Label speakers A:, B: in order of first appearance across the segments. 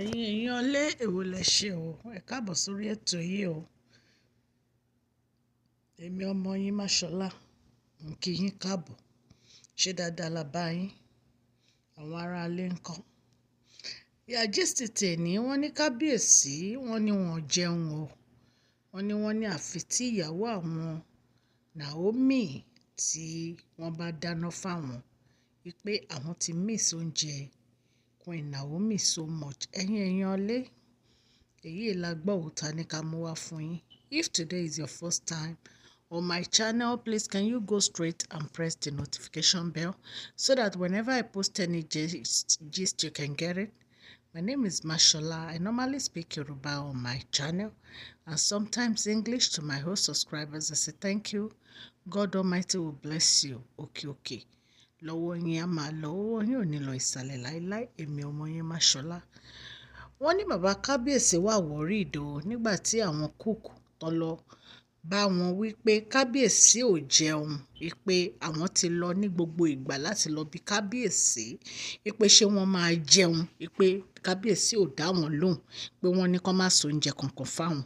A: Ẹ̀yin èèyàn lé èwo lẹ ṣe o, ẹ káàbọ̀ sórí ètò yìí o. Èmi ọmọ yín Máṣọlá, mo kí yín káàbọ̀. Ṣé dáadáa la bá yín? Àwọn ará ilé ńkọ́? Ìyá gist tèní wọ́n ní Kábíyèsí, wọ́n ní wọn jẹun o. Wọ́n ní àfi tí ìyàwó àwọn Naomi tí wọ́n bá dáná fáwọn wípé àwọn ti miss oúnjẹ Queen Naomi so much. Ẹ̀yin èèyàn lé, èyí la gbọ́ òótá ní ká mú wá fún yín. If today is your first time on my channel, please can you go straight and press the notification bell so that whenever I post any gist you can get it. My name is Mashola. I normally speak Yoruba on my channel and sometimes English. To my whole subscribers, I say thank you. God Almighty will bless you. Okay. Lọ́wọ́ yín á máa lọ́wọ́ yín ò ní lọ ìsàlẹ̀ láíláí. Èmi ọmọ yín Máṣọlá. Wọ́n ní bàbá Kábíyèsí wà worried o nígbà tí àwọn cook tó lọ bá wọn wí pé Kábíyèsí ò jẹun, wípé àwọn ti lọ ní gbogbo ìgbà láti lọ bí Kábíyèsí, wípé ṣé wọ́n máa jẹun, wípé Kábíyèsí ò dá wọn lóhùn, pé wọ́n ní kó má so oúnjẹ kankan fáwọn.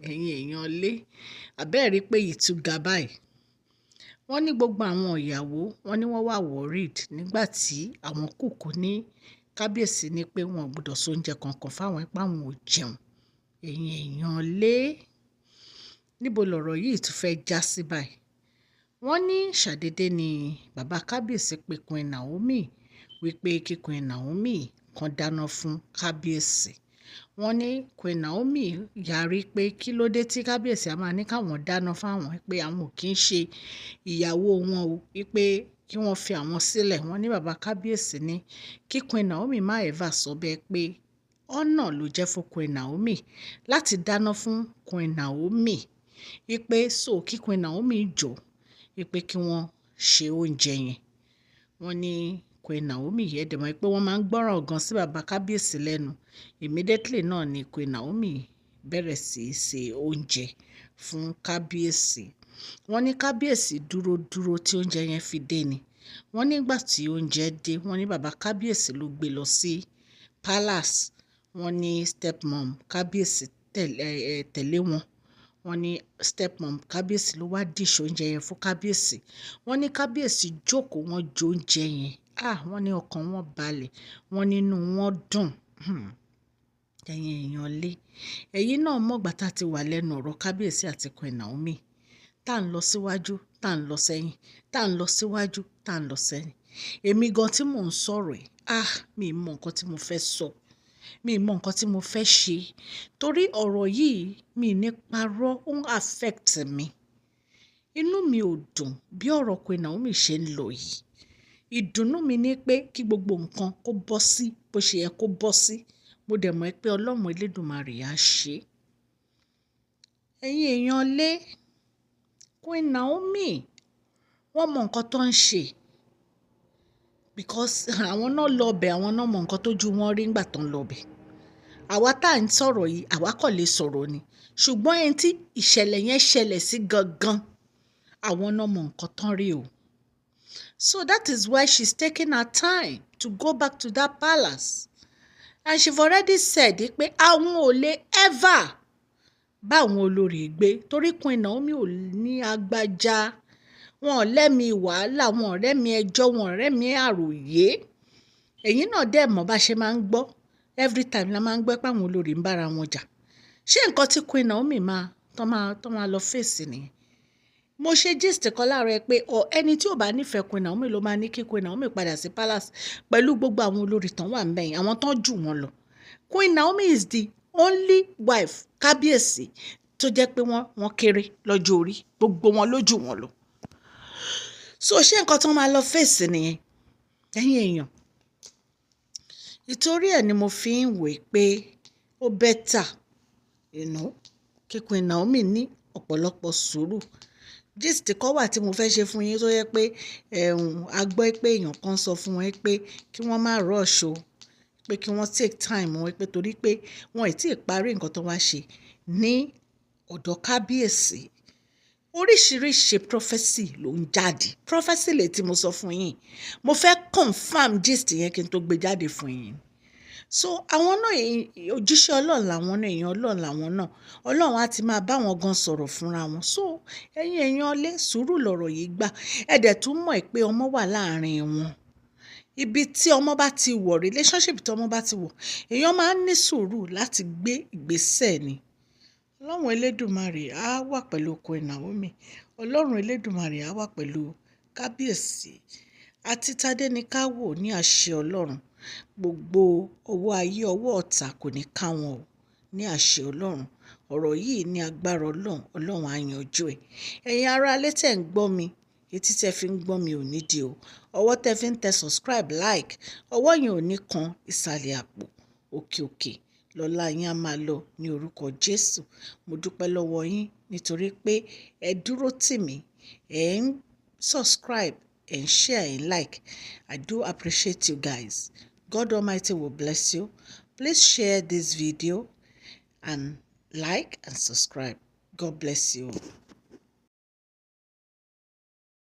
A: Ẹ̀yin èèyàn lé, àbẹ́ẹ̀rí pé ìtúga báyìí. Wọ́n ní gbogbo àwọn ìyàwó, wọ́n ní wọ́n wà worried nígbà tí àwọn kúkú ní Kábíyèsí ní pé wọn ò gbọdọ̀ so oúnjẹ kankan fáwọn, ipá wọn ò jẹun. Ẹ̀yin èèyàn lé, níbo lọ̀rọ̀ yìí tún fẹ́ já sí báyìí? Wọ́n ní ṣàdédé ni bàbá Kábíyèsí pé Queen Naomi wípé kí Queen Naomi kan dáná fún Kábíyèsí. Wọ́n ní Queen Naomi yarí pé kí ló dé tí Kábíyèsí a máa ní káwọn dáná fáwọn, pé àwọn ò kí ń ṣe ìyàwó wọn o, wípé kí wọ́n fi àwọn sílẹ̀. Wọ́n ní bàbá Kábíyèsí ní kí Queen Naomi má ever sọ bẹ́ẹ̀, pé ọ̀nà ló jẹ́ fún Queen Naomi láti dáná fún Queen Naomi, wípé so kí Queen Naomi jọ, wípé kí wọ́n ṣe oúnjẹ yẹn. Wọ́n ní Queen Naomi yẹn dẹ̀ mọ́ pé wọ́n máa ń gbọ́ràn gan sí bàbá Kábíyèsí lẹ́nu. Immediately náà ni Queen Naomi bẹ̀rẹ̀ sí í ṣe oúnjẹ fún Kábíyèsí. Wọ́n ní Kábíyèsí dúró tí oúnjẹ yẹn fi dé ni. Wọ́n nígbà tí oúnjẹ dé, wọ́n ní bàbá Kábíyèsí ló gbé lọ sí palace. Wọ́n ní stepmom Kábíyèsí tẹ̀lé wọn. Wọ́n ní stepmom Kábíyèsí ló wá dish oúnjẹ yẹn fún Kábíyèsí. Wọ́n ní Kábíyèsí jókòó, wọ́n jẹ oúnjẹ yẹn. Wọ́n ní ọkàn wọn balẹ̀, wọ́n nínú wọn dùn. Ẹ̀yin èèyàn lé, ẹ̀yin náà mọ̀gbà tá ti wà lẹ́nu ọ̀rọ̀ Kábíyèsí àti Queen Naomi. Tá ń lọ síwájú, tá ń lọ sẹ́yìn, tá ń lọ síwájú, tá ń lọ sẹ́yìn. Èmi gan tí mò ń sọ̀rọ̀ ẹ̀, mi ì mọ nǹkan tí mo fẹ́ sọ. Mi ì mọ nǹkan tí mo fẹ́ ṣe. Torí ọ̀rọ̀ yìí mi ní parọ́, ó ń affect mi. Inú mi ò dùn bí ọ̀rọ̀ Queen Naomi ṣe ń lọ yìí. Ìdùnnú mi ní pé kí gbogbo nǹkan kó bọ́ sí bó ṣe yẹ kó bọ́ sí. Mo dẹ̀ mọ̀ pé Ọlọ́run Elédùmarè á ṣe. Ẹ̀yin èèyàn lé, Queen Naomi wọ́n mọ nǹkan tó ń ṣe, because àwọn náà lọ bẹ̀, àwọn náà mọ nǹkan tójú wọn rí nígbà tó ń lọ bẹ̀. Àwa tá à ń sọ̀rọ̀ yìí, àwa kò lè sọ̀rọ̀ ni, ṣùgbọ́n ẹni tí ìṣẹ̀lẹ̀ yẹn ṣẹlẹ̀ sí gangan, àwọn náà mọ nǹkan tán rí o. So that is why she's taking her time to go back to that palace. And she've already said pé àwọn ò lè ever bá àwọn olórí gbé, torí Queen Naomi ò ní agbájá, wọn ò lẹ́mi wàhálà, wọn ò rẹ́mi ẹjọ́, wọn ò rẹ́mi àròyé. Ẹ̀yin náà dẹ̀ mọ̀ bá ṣe máa ń gbọ́, every time la máa ń gbọ́ pé àwọn olórí ń bára wọn jà. Ṣé nǹkan tí Queen Naomi tán máa lọ fèsì nìyẹn? Mo ṣe gist kan láàárọ̀ pé ẹni tí ò bá nífẹ̀ẹ́ Queen Naomi ló máa ní kí Queen Naomi padà sí palace pẹ̀lú gbogbo àwọn olórí tán wà ńbẹ̀, àwọn tán jù wọn lọ. Queen Naomi is the only wife Kábíyèsí tó jẹ́ pé wọ́n kéré lọ́jọ́ orí, gbogbo wọn ló jù wọn lọ. So ṣé nǹkan tán máa lọ fèsì nìyẹn? Ẹ̀yin èèyàn, ìtorí ẹ̀ ni mo fi ń wò pé ó better, kí Queen Naomi ní ọ̀pọ̀lọpọ̀ sùúrù. Gist kan wà tí mo fẹ́ ṣe fún yín tó yẹ pé a gbọ́ pé èèyàn kan sọ fún wọn pé kí wọ́n má rush o, pé kí wọ́n take time wọn, pé torí pé wọn ì tí ì parí nǹkan tó wá ṣe ní ọ̀dọ̀ Kábíyèsí. Oríṣiríṣi prophecy ló ń jáde. Prophecy lè tí mo sọ fún yín. Mo fẹ́ confirm gist yẹn kí n tó gbé jáde fún yín. so àwọn náà òjíṣẹ́ ọlọ́run làwọn náà, èèyàn ọlọ́run làwọn náà, ọlọ́run á ti máa bá wọn gan sọ̀rọ̀ fúnra wọn. So ẹ̀yin èèyàn lé sùúrù lọ̀rọ̀ yìí gbà. Ẹ dẹ̀ tún mọ̀ pé ọmọ wà láàrin wọn. Ibi tí ọmọ bá ti wọ̀, relationship tí ọmọ bá ti wọ̀, èèyàn máa ń ní sùúrù láti gbé ìgbésẹ̀ ni. Ọlọ́run Elédùmarè á wà pẹ̀lú Queen Naomi. Ọlọ́run Elédùmarè á wà pẹ̀lú Kábíyèsí. Àti Tádéníkáwò ní àṣẹ Ọlọ́run. Gbogbo ọwọ́ ayé, ọwọ́ ọ̀tá kò ní ká wọn o ní àṣẹ Ọlọ́run. Ọ̀rọ̀ yìí ní agbára Ọlọ́run, Ọlọ́run á yanjú ẹ̀. Ẹ̀yin ará ilé tẹ̀ ń gbọ́ mi, etí tẹ́ fi ń gbọ́ mi ò ní di o. Ọwọ́ tẹ́ fi ń tẹ subscribe, like, ọwọ́ yẹn ò ní kan ìsàlẹ̀ àpò. Òkè òkè lọ́lá yín á máa lọ ní orúkọ Jésù. Mo dúpẹ́ lọ́wọ́ yín nítorí pé ẹ dúró tì mí, ẹ ń subscribe, ẹ ń share, ẹ ń like. I do appreciate you guys. God Almighty will bless you. Please share this video and like and subscribe. God bless you.